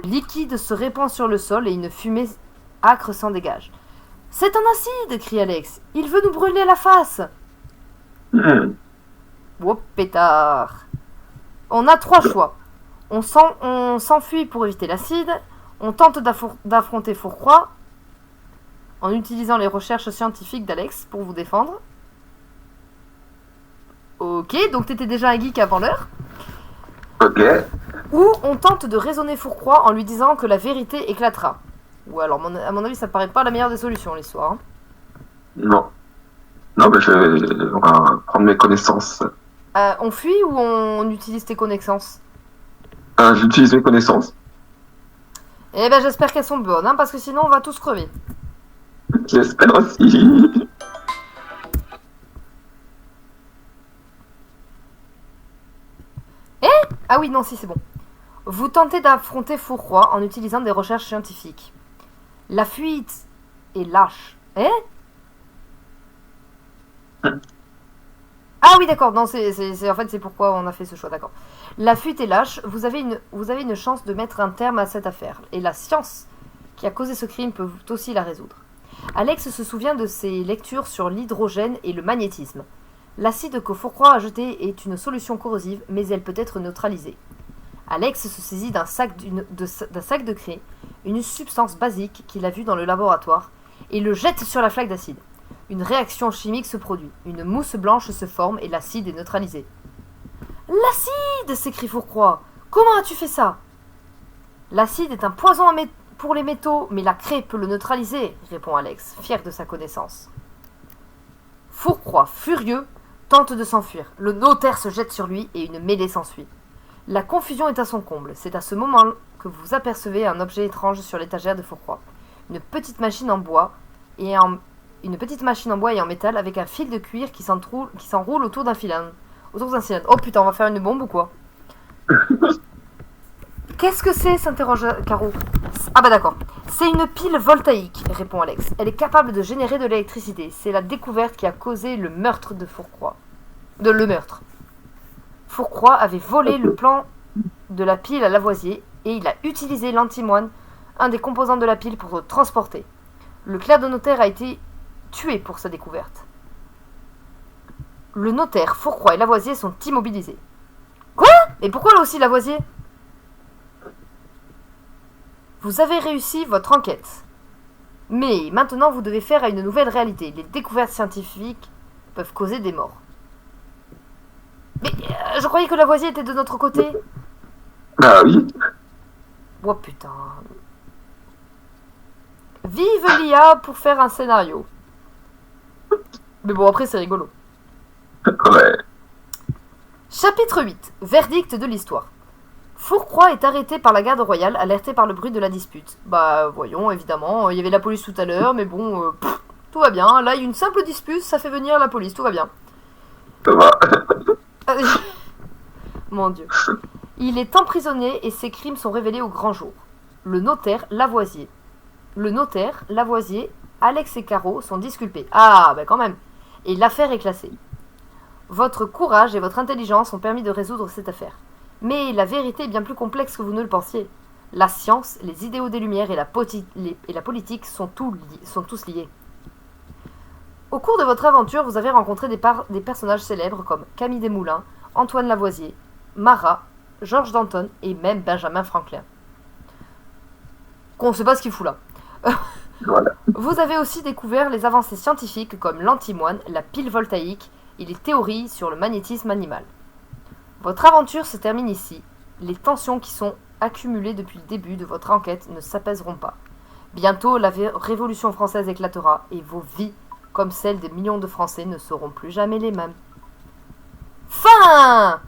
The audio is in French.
liquide se répand sur le sol et une fumée âcre s'en dégage. « C'est un acide !» crie Alex. « Il veut nous brûler la face !» Oh pétard. On a 3 choix. On s'enfuit pour éviter l'acide. On tente d'affronter Fourcroy en utilisant les recherches scientifiques d'Alex pour vous défendre. Ok, donc t'étais déjà un geek avant l'heure. Ok. Ou on tente de raisonner Fourcroy en lui disant que la vérité éclatera. Ou alors, à mon avis, ça paraît pas la meilleure des solutions, l'histoire. Hein. Non. Non, mais on va prendre mes connaissances. On fuit ou on utilise tes connaissances? J'utilise mes connaissances. Eh ben, j'espère qu'elles sont bonnes, hein, parce que sinon, on va tous crever. J'espère aussi. Ah oui, non, si, c'est bon. Vous tentez d'affronter Fourcroy en utilisant des recherches scientifiques. La fuite est lâche. Ah oui, d'accord. Non, en fait, c'est pourquoi on a fait ce choix, d'accord. La fuite est lâche. Vous avez une chance de mettre un terme à cette affaire. Et la science qui a causé ce crime peut aussi la résoudre. Alex se souvient de ses lectures sur l'hydrogène et le magnétisme. L'acide que Fourcroy a jeté est une solution corrosive, mais elle peut être neutralisée. Alex se saisit d'un sac de craie, une substance basique qu'il a vue dans le laboratoire, et le jette sur la flaque d'acide. Une réaction chimique se produit, une mousse blanche se forme et l'acide est neutralisé. « L'acide !» s'écrie Fourcroy. « Comment as-tu fait ça ?»« L'acide est un poison pour les métaux, mais la craie peut le neutraliser, » répond Alex, fier de sa connaissance. Fourcroy, furieux, tente de s'enfuir. Le notaire se jette sur lui et une mêlée s'ensuit. La confusion est à son comble. C'est à ce moment que vous apercevez un objet étrange sur l'étagère de Fourcroy. Une petite machine en bois et en métal avec un fil de cuir qui s'enroule autour d'un cylindre. Oh putain, on va faire une bombe ou quoi? Qu'est-ce que c'est s'interroge Caro. Ah bah d'accord. C'est une pile voltaïque, répond Alex. Elle est capable de générer de l'électricité. C'est la découverte qui a causé le meurtre de Fourcroy. Le meurtre. Fourcroy avait volé le plan de la pile à Lavoisier et il a utilisé l'antimoine, un des composants de la pile, pour le transporter. Le clerc de notaire a été tué pour sa découverte. Le notaire, Fourcroy et Lavoisier sont immobilisés. Quoi? Et pourquoi là aussi Lavoisier? Vous avez réussi votre enquête. Mais maintenant vous devez faire à une nouvelle réalité. Les découvertes scientifiques peuvent causer des morts. Mais je croyais que Lavoisier était de notre côté. Ah oui. Oh putain. Vive l'IA pour faire un scénario. Mais bon, après c'est rigolo. Ouais. Chapitre 8. Verdict de l'histoire. Fourcroy est arrêté par la garde royale, alerté par le bruit de la dispute. Bah voyons, évidemment, il y avait la police tout à l'heure, mais bon, tout va bien. Là, il y a une simple dispute, ça fait venir la police, tout va bien. Ça va. Mon Dieu. Il est emprisonné et ses crimes sont révélés au grand jour. Le notaire, Lavoisier, Alex et Caro sont disculpés. Ah, bah quand même. Et l'affaire est classée. Votre courage et votre intelligence ont permis de résoudre cette affaire. Mais la vérité est bien plus complexe que vous ne le pensiez. La science, les idéaux des Lumières et la politique sont tous liés. Au cours de votre aventure, vous avez rencontré des personnages célèbres comme Camille Desmoulins, Antoine Lavoisier, Marat, Georges Danton et même Benjamin Franklin. Qu'on ne sait pas ce qu'il fout là. Voilà. Vous avez aussi découvert les avancées scientifiques comme l'antimoine, la pile voltaïque et les théories sur le magnétisme animal. Votre aventure se termine ici. Les tensions qui sont accumulées depuis le début de votre enquête ne s'apaiseront pas. Bientôt, la Révolution française éclatera et vos vies, comme celles des millions de Français, ne seront plus jamais les mêmes. Fin!